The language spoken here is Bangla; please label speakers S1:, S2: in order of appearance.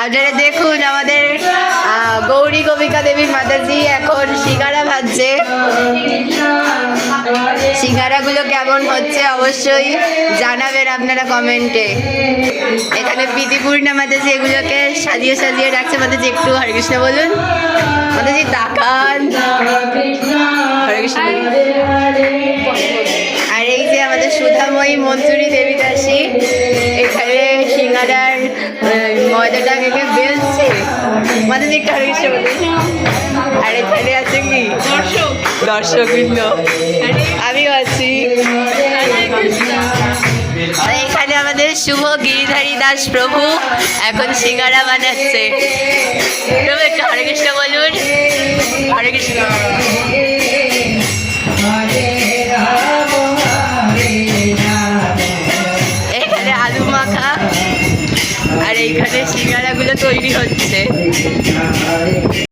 S1: আপনারা দেখুন আমাদের গৌরী গোপিকা দেবী মাতাজি এখন সিঙ্গারা ভাজছে। সিঙ্গারাগুলো কেমন হচ্ছে অবশ্যই জানাবেন আপনারা কমেন্টে। এখানে প্রীতিপূর্ণা মাতাজি এগুলোকে সাজিয়ে সাজিয়ে রাখছে। মাতাজি একটু হরে কৃষ্ণ বলুন। মাতাজি তাকান, হরে কৃষ্ণ। আর এই যে আমাদের সুধাময়ী মঞ্জুরি দেবী দাসী এখানে সিঙ্গারার ময়দাটাকে বেলছে। মাতাজি একটু হরে কৃষ্ণ বলুন। আর এখানে আছে কি দর্শক বৃন্দ, আমিও আছি। এখানে আমাদের শুভ গিরিধারী দাস প্রভু এখন সিঙ্গারা বানাচ্ছে। প্রভু একটু হরে কৃষ্ণ বলুন। হরে কৃষ্ণ। এখানে আলু মাখা আর এইখানে সিঙ্গারাগুলো তৈরি হচ্ছে।